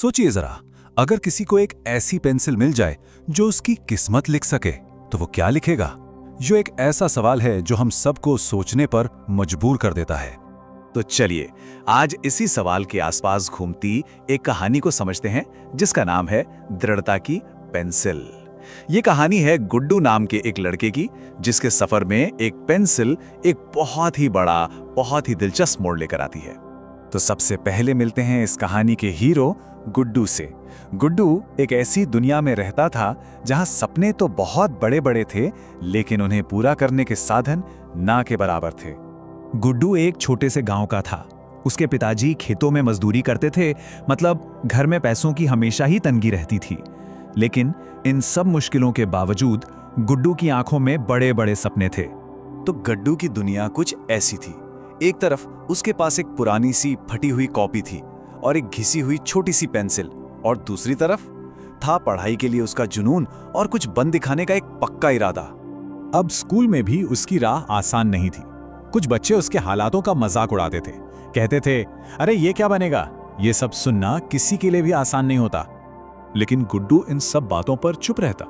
सोचिए जरा, अगर किसी को एक ऐसी पेंसिल मिल जाए जो उसकी किस्मत लिख सके, तो वो क्या लिखेगा? जो एक ऐसा सवाल है जो हम सबको सोचने पर मजबूर कर देता है। तो चलिए आज इसी सवाल के आसपास घूमती एक कहानी को समझते हैं जिसका नाम है दृढ़ता की पेंसिल। ये कहानी है गुड्डू नाम के एक लड़के की, जिसके सफर में एक पेंसिल एक बहुत ही बड़ा, बहुत ही दिलचस्प मोड़ लेकर आती है। तो सबसे पहले मिलते हैं इस कहानी के हीरो गुड्डू से। गुड्डू एक ऐसी दुनिया में रहता था जहां सपने तो बहुत बड़े बड़े थे, लेकिन उन्हें पूरा करने के साधन ना के बराबर थे। गुड्डू एक छोटे से गांव का था। उसके पिताजी खेतों में मजदूरी करते थे, मतलब घर में पैसों की हमेशा ही तंगी रहती थी। लेकिन इन सब मुश्किलों के बावजूद गुड्डू की आंखों में बड़े बड़े सपने थे। तो गुड्डू की दुनिया कुछ ऐसी थी। एक तरफ उसके पास एक पुरानी सी फटी हुई कॉपी थी और एक घिसी हुई छोटी सी पेंसिल, और दूसरी तरफ था पढ़ाई के लिए उसका जुनून और कुछ बन दिखाने का एक पक्का इरादा। अब स्कूल में भी उसकी राह आसान नहीं थी। कुछ बच्चे उसके हालातों का मजाक उड़ाते थे, कहते थे, अरे ये क्या बनेगा? ये सब सुनना किसी के लिए भी आसान नहीं होता। लेकिन गुड्डू इन सब बातों पर चुप रहता।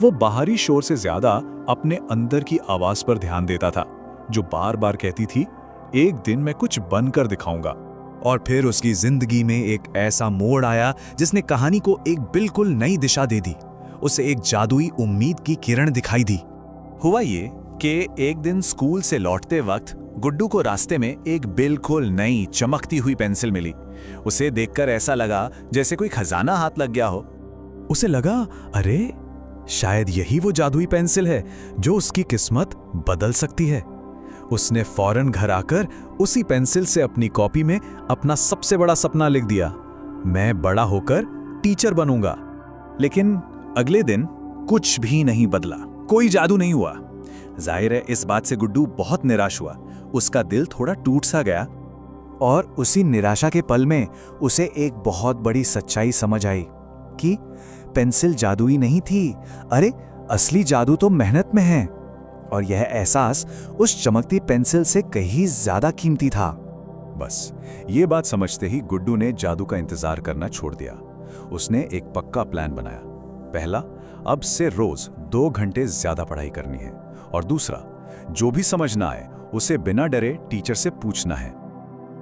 वो बाहरी शोर से ज्यादा अपने अंदर की आवाज पर ध्यान देता था, जो बार बार कहती थी, एक दिन मैं कुछ बनकर दिखाऊंगा। और फिर उसकी जिंदगी में एक ऐसा मोड़ आया जिसने कहानी को एक बिल्कुल नई दिशा दे दी। उसे एक जादुई उम्मीद की किरण दिखाई दी। हुआ ये कि एक दिन स्कूल से लौटते वक्त गुड्डू को रास्ते में एक बिल्कुल नई चमकती हुई पेंसिल मिली। उसे देखकर ऐसा लगा जैसे कोई खजाना हाथ लग गया हो। उसे लगा, अरे शायद यही वो जादुई पेंसिल है जो उसकी किस्मत बदल सकती है। उसने फौरन घर आकर उसी पेंसिल से अपनी कॉपी में अपना सबसे बड़ा सपना लिख दिया, मैं बड़ा होकर टीचर बनूंगा। लेकिन अगले दिन कुछ भी नहीं बदला, कोई जादू नहीं हुआ। जाहिर है इस बात से गुड्डू बहुत निराश हुआ। उसका दिल थोड़ा टूट सा गया, और उसी निराशा के पल में उसे एक बहुत बड़ी सच्चाई समझ आई कि पेंसिल जादुई नहीं थी। अरे असली जादू तो मेहनत में है, और यह एहसास उस चमकती पेंसिल से कहीं ज्यादा कीमती था। बस ये बात समझते ही गुड्डू ने जादू का इंतजार करना छोड़ दिया। उसने एक पक्का प्लान बनाया। पहला, अब से रोज 2 घंटे ज्यादा पढ़ाई करनी है, और दूसरा, जो भी समझ ना आए उसे बिना डरे टीचर से पूछना है।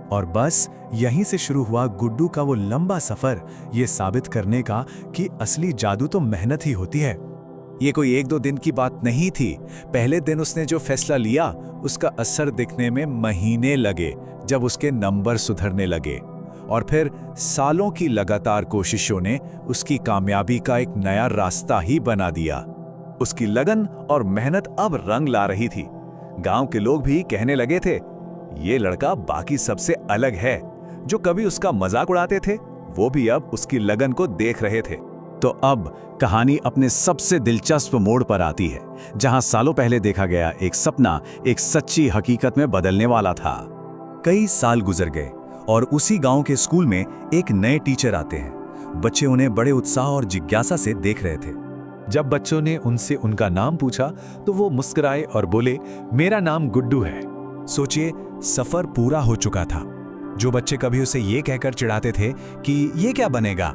और बस यहीं से शुरू हुआ गुड्डू का वो लंबा सफर, ये साबित करने का कि असली जादू तो मेहनत ही होती है। ये कोई 1-2 दिन की बात नहीं थी। पहले दिन उसने जो फैसला लिया उसका असर दिखने में महीने लगे, जब उसके नंबर सुधरने लगे। और फिर सालों की लगातार कोशिशों ने उसकी कामयाबी का एक नया रास्ता ही बना दिया। उसकी लगन और मेहनत अब रंग ला रही थी। गांव के लोग भी कहने लगे थे, ये लड़का बाकी सबसे अलग है। जो कभी उसका मजाक उड़ाते थे वो भी अब उसकी लगन को देख रहे थे। तो अब कहानी अपने सबसे दिलचस्प मोड़ पर आती है, जहां सालों पहले देखा गया एक सपना एक सच्ची हकीकत में बदलने वाला था। कई साल गुजर गए और उसी गांव के स्कूल में एक नए टीचर आते हैं। बच्चे उन्हें बड़े उत्साह और जिज्ञासा से देख रहे थे। जब बच्चों ने उनसे उनका नाम पूछा तो वो मुस्कुराए और बोले, मेरा नाम गुड्डू है। सोचिए, सफर पूरा हो चुका था। जो बच्चे कभी उसे ये कहकर चिढ़ाते थे कि ये क्या बनेगा,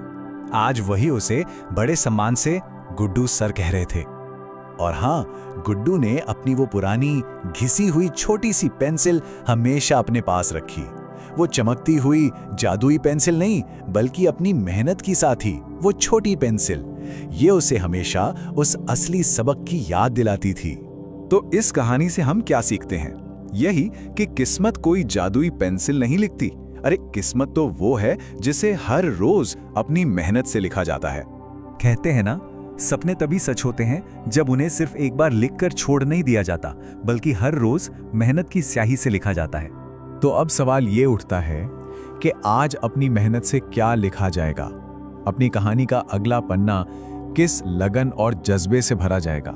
आज वही उसे बड़े सम्मान से गुड्डू सर कह रहे थे। और हाँ, गुड्डू ने अपनी वो पुरानी घिसी हुई छोटी सी पेंसिल हमेशा अपने पास रखी। वो चमकती हुई जादुई पेंसिल नहीं, बल्कि अपनी मेहनत की साथी वो छोटी पेंसिल, ये उसे हमेशा उस असली सबक की याद दिलाती थी। तो इस कहानी से हम क्या सीखते हैं? यही कि किस्मत कोई जादुई पेंसिल नहीं लिखती। अरे किस्मत तो वो है जिसे हर रोज अपनी मेहनत से लिखा जाता है। कहते हैं ना, सपने तभी सच होते हैं जब उन्हें सिर्फ एक बार लिखकर छोड़ नहीं दिया जाता, बल्कि हर रोज मेहनत की स्याही से लिखा जाता है। तो अब सवाल ये उठता है कि आज अपनी मेहनत से क्या लिखा जाएगा? अपनी कहानी का अगला पन्ना किस लगन और जज्बे से भरा जाएगा?